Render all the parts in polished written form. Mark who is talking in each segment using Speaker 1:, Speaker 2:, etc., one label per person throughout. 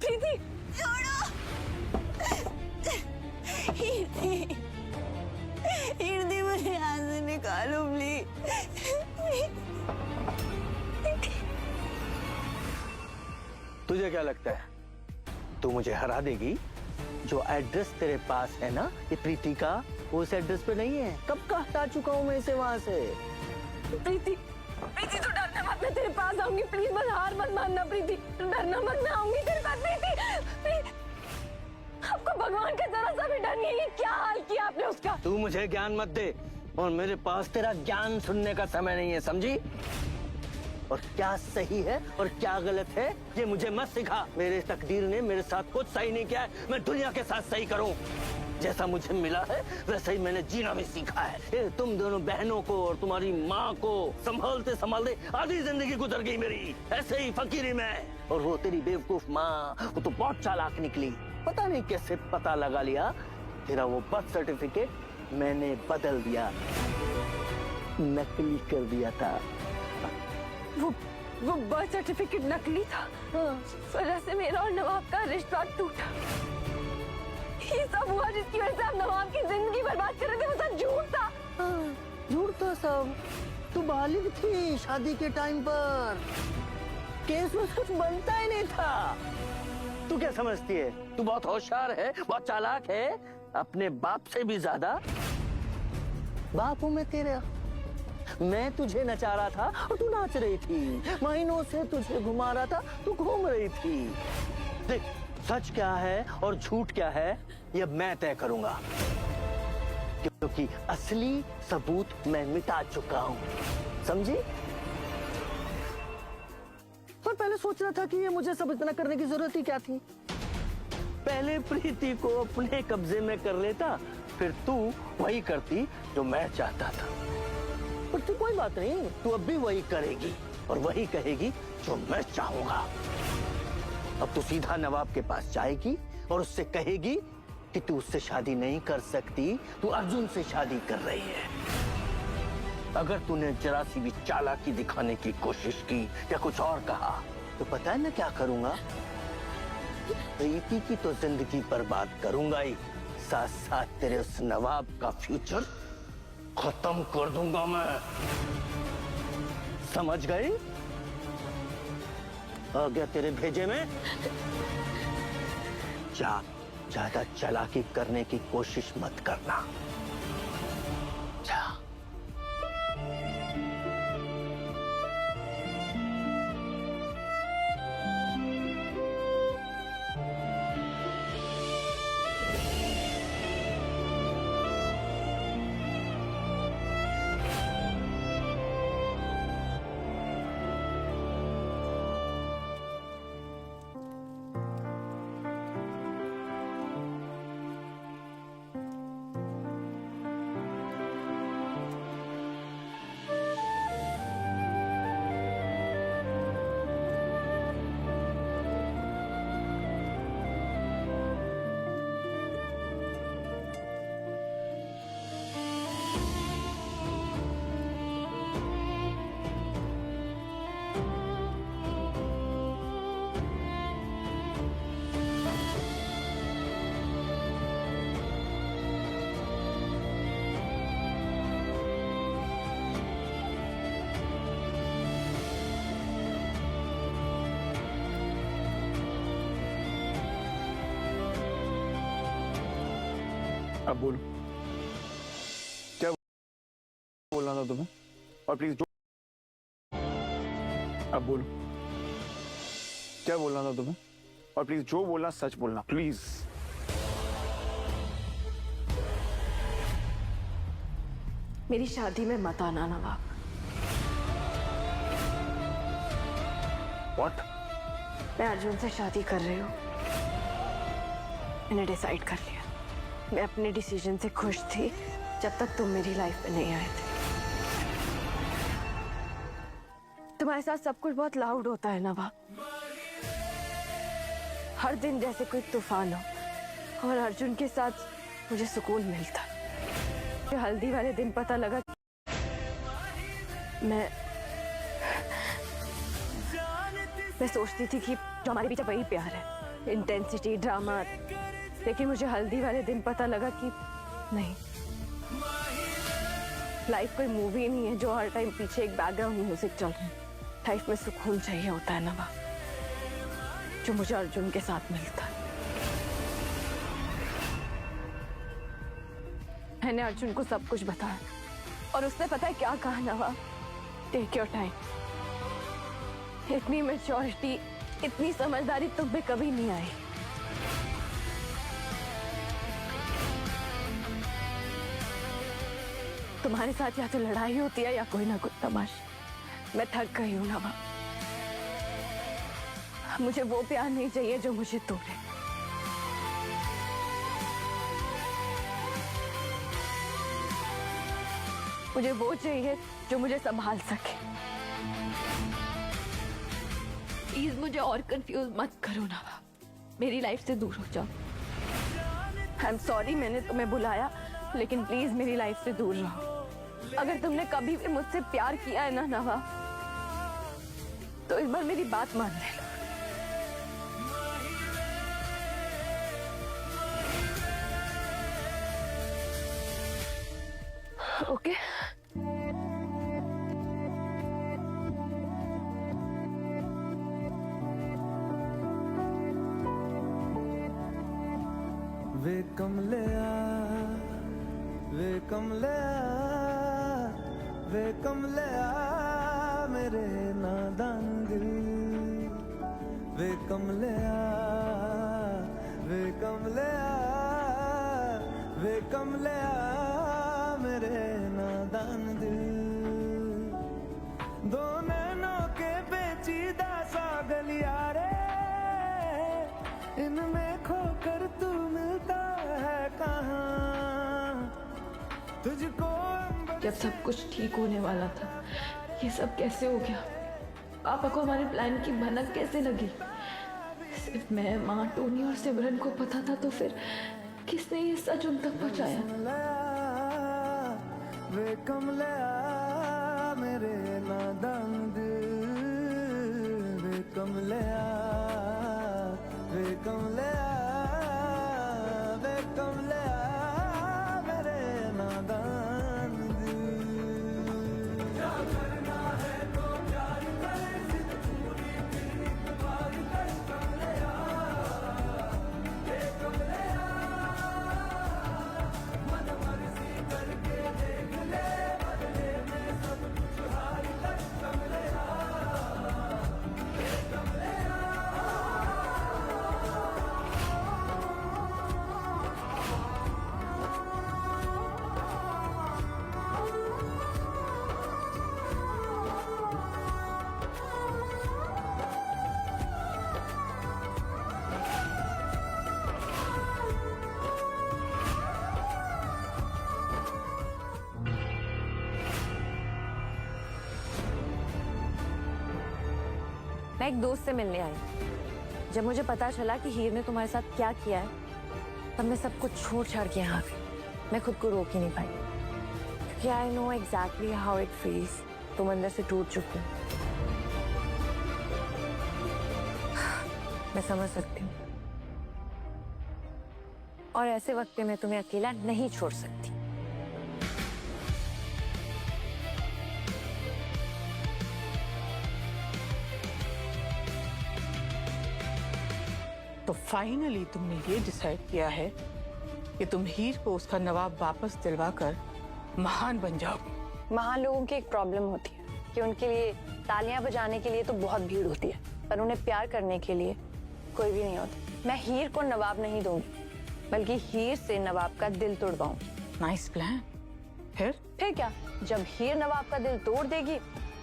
Speaker 1: प्रीति
Speaker 2: छोड़ो। कीर्ति मुझे यहाँ से निकालो प्लीज।
Speaker 3: तुझे क्या लगता है तू मुझे हरा देगी? जो एड्रेस तेरे पास है ना ये प्रीति का, वो उस एड्रेस पे नहीं है। कब का हटा चुका हूँ मैं इसे वहां से।
Speaker 1: प्रीति प्रीति तू डरना मत, मैं तेरे पास आऊंगी। प्लीज बस हार मत मानना प्रीति, तू डरना मत, मैं आऊंगी तेरे पास। प्रीति आपको भगवान का जरा सा भी डर नहीं है? ये क्या हाल किया आपने उसका?
Speaker 3: तू मुझे ज्ञान मत दे और मेरे पास तेरा ज्ञान सुनने का समय नहीं है, समझी? और क्या सही है और क्या गलत है ये मुझे मत सिखा। मेरे तकदीर ने मेरे साथ कुछ सही नहीं किया है, मैं दुनिया के साथ सही करूं। जैसा मुझे मिला है वैसा ही मैंने जीना भी सीखा है। तुम दोनों बहनों को और तुम्हारी माँ को संभालते संभालते आधी जिंदगी गुजर गई मेरी, ऐसे ही फकीरी में। और वो तेरी बेवकूफ माँ, वो तो बहुत चालाक निकली। पता नहीं कैसे पता लगा लिया तेरा वो बर्थ सर्टिफिकेट मैंने बदल दिया, नकली कर दिया था।
Speaker 1: वो बर्थ सर्टिफिकेट नकली था। वजह से मेरा और नवाब का रिश्ता टूटा। ये सब हुआ जिसकी वजह से आप नवाब की जिंदगी बर्बाद कर रहे थे। वो सब झूठ था।
Speaker 3: झूठ था सब। तू बालिग थी शादी के टाइम पर, केस में कुछ बनता ही नहीं था। तू क्या समझती है तू बहुत होशियार है, बहुत चालाक है, अपने बाप से भी ज्यादा। बाप हूं मैं तेरे, मैं तुझे नचा रहा था और तू नाच रही थी। महीनों से तुझे घुमा रहा था, तू घूम रही थी। देख सच क्या है और झूठ क्या है ये मैं तय करूंगा, क्योंकि असली सबूत मैं मिटा चुका हूं, समझी? पर पहले सोच रहा था कि ये मुझे सब इतना करने की जरूरत ही क्या थी। पहले प्रीति को अपने कब्जे में कर लेता, फिर तू वही करती जो मैं चाहता था। पर तू कोई बात नहीं, तू अब भी वही करेगी और वही कहेगी जो मैं चाहूंगा। अब तू सीधा नवाब के पास जाएगी और उससे कहेगी कि तू उससे शादी नहीं कर सकती, तू अर्जुन से शादी कर रही है। अगर तूने जरा सी भी चालाकी दिखाने की कोशिश की या कुछ और कहा तो पता है मैं क्या करूंगा? प्रीति की तो जिंदगी बर्बाद करूंगा ही, साथ साथ तेरे उस नवाब का फ्यूचर खत्म कर दूंगा मैं। समझ गई? आ गया तेरे भेजे में। ज्यादा चालाकी करने की कोशिश मत करना। जा।
Speaker 4: अब बोलो क्या बोलना था तुम्हें, और प्लीज जो अब बोलो क्या बोलना था तुम्हें, और प्लीज जो बोलना सच बोलना प्लीज।
Speaker 1: मेरी शादी में मत आना नवाब।
Speaker 4: व्हाट?
Speaker 1: मैं अर्जुन से शादी कर रही हूँ। मैंने डिसाइड कर लिया। मैं अपने डिसीजन से खुश थी जब तक तुम मेरी लाइफ में नहीं आए थे। तुम्हारे साथ सब कुछ बहुत लाउड होता है नवाब। हर दिन जैसे कोई तूफान हो, और अर्जुन के साथ मुझे सुकून मिलता। हल्दी वाले दिन पता लगा मैं सोचती थी कि जो हमारे बीच वही प्यार है, इंटेंसिटी, ड्रामा। लेकिन मुझे हल्दी वाले दिन पता लगा कि नहीं, लाइफ कोई मूवी नहीं है जो हर टाइम पीछे एक बैकग्राउंड म्यूजिक चल रहा है। लाइफ में सुकून चाहिए होता है नवा, जो मुझे अर्जुन के साथ मिलता है। मैंने अर्जुन को सब कुछ बताया और उसने पता है क्या कहा नवा? Take your time. इतनी मैच्योरिटी, इतनी समझदारी तुम में कभी नहीं आई। तुम्हारे साथ या तो लड़ाई होती है या कोई ना कोई तमाशा। मैं थक गई हूं नवा। मुझे वो प्यार नहीं चाहिए जो मुझे तोड़े। मुझे वो चाहिए जो मुझे संभाल सके। प्लीज मुझे और कंफ्यूज मत करो नवा। मेरी लाइफ से दूर हो जाओ। आई एम सॉरी मैंने तुम्हें बुलाया, लेकिन प्लीज मेरी लाइफ से दूर रहो। अगर तुमने कभी भी मुझसे प्यार किया है ना नवा, तो इस बार मेरी बात मान लेना। ओके?
Speaker 5: वे कमलिया, वे कमलिया, वे कमलिया मेरे नादान दिल। वे कमलिया, वे कमलिया, वे कमलिया मेरे नादान दिल। दो नैनों के पेचीदा सा गलिया रे, इनमें खोकर तू मिलता है कहाँ? तुझको
Speaker 1: जब सब कुछ ठीक होने वाला था, ये सब कैसे हो गया? पापा को हमारे प्लान की भनक कैसे लगी? सिर्फ मैं, माँ, टोनी और सिमरन को पता था, तो फिर किसने ये सच उन तक पहुंचाया?
Speaker 5: वे कमलिया मेरे नादान दिल। वे कमलिया, वे कमलिया, वे कमलिया मेरे नादान दिल। क्या करना है तो प्यार कर, जिद पूरी फिर इतबार कर कमलिया। वे कमलिया, मन मर्जी करके देख ले, बदले में सब कुछ हार कर कमलिया। वे कमलिया।
Speaker 1: मैं एक दोस्त से मिलने आई। जब मुझे पता चला कि हीर ने तुम्हारे साथ क्या किया है, तब मैं सब कुछ छोड़ छाड़ के यहाँ आ गई। मैं खुद को रोक ही नहीं पाई, क्योंकि I know exactly how it feels. तुम अंदर से टूट चुकी हो। मैं समझ सकती हूँ, और ऐसे वक्त पे मैं तुम्हें अकेला नहीं छोड़ सकती।
Speaker 6: तो फाइनली तुमने ये डिसाइड किया है कि तुम हीर को उसका नवाब वापस दिलवाकर महान बन जाओगी।
Speaker 1: महान लोगों की एक प्रॉब्लम होती है कि उनके लिए तालियां बजाने के लिए तो बहुत भीड़ होती है, पर उन्हें प्यार करने के लिए कोई भी नहीं होता। मैं हीर को नवाब नहीं दूंगी, बल्कि हीर से नवाब का दिल तोड़वाऊंगी।
Speaker 6: Nice plan. फिर
Speaker 1: क्या? जब हीर नवाब का दिल तोड़ देगी,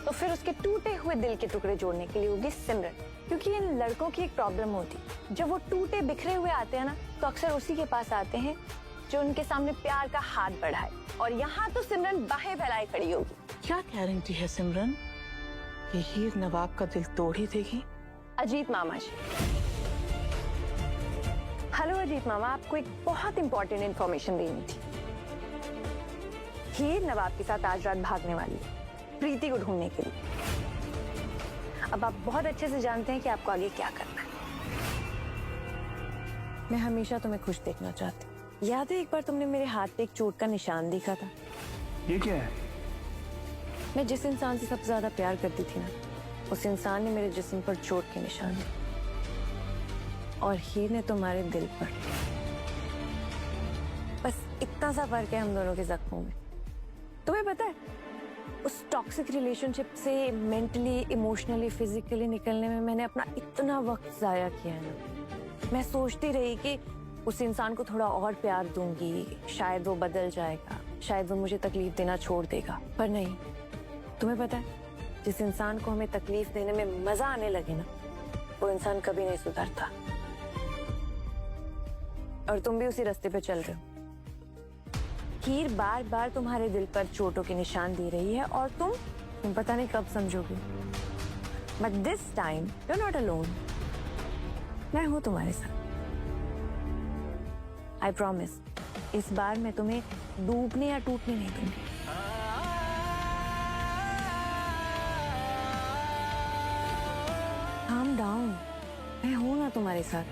Speaker 1: तो फिर उसके टूटे हुए दिल के टुकड़े जोड़ने के लिए होगी सिमरन। क्योंकि इन लड़कों की एक प्रॉब्लम होती है, जब वो टूटे बिखरे हुए आते हैं ना, तो अक्सर उसी के पास आते हैं जो उनके सामने प्यार का हाथ बढ़ाए। और यहाँ तो सिमरन बाहें फैलाए खड़ी होगी।
Speaker 6: क्या गारंटी है सिमरन कि हीर नवाब का दिल तोड़ ही देगी?
Speaker 1: अजीत मामा जी। हेलो अजीत मामा, आपको एक बहुत इंपॉर्टेंट इंफॉर्मेशन देनी थी। हीर नवाब के साथ आज रात भागने वाली है, प्रीति को ढूंढने के लिए। अब आप बहुत अच्छे से जानते हैं कि आपको आगे क्या करना है। मैं हमेशा तुम्हें खुश देखना चाहती हूँ। याद है एक बार तुमने मेरे हाथ पे एक चोट का निशान देखा था?
Speaker 4: ये क्या है?
Speaker 1: मैं जिस इंसान से सबसे ज्यादा प्यार करती थी ना, उस इंसान ने मेरे जिस्म पर चोट के निशान दिए और हीर ने तुम्हारे दिल पर। बस इतना सा फर्क है हम दोनों के जख्मों में। तुम्हें पता है उस टॉक्सिक रिलेशनशिप से मेंटली, इमोशनली, फिजिकली निकलने में मैंने अपना इतना वक्त जाया किया है ना। मैं सोचती रही कि उस इंसान को थोड़ा और प्यार दूंगी, शायद वो बदल जाएगा, शायद वो मुझे तकलीफ देना छोड़ देगा, पर नहीं। तुम्हें पता है जिस इंसान को हमें तकलीफ देने में मजा आने लगे ना, वो इंसान कभी नहीं सुधरता। और तुम भी उसी रास्ते पे चल रहे हो। हीर बार बार तुम्हारे दिल पर चोटों के निशान दे रही है और तुम पता नहीं कब समझोगे। But this time you are not alone. मैं हूं तुम्हारे साथ। आई प्रॉमिस, इस बार मैं तुम्हें डूबने या टूटने नहीं दूंगी। Calm down, मैं हूं ना तुम्हारे साथ।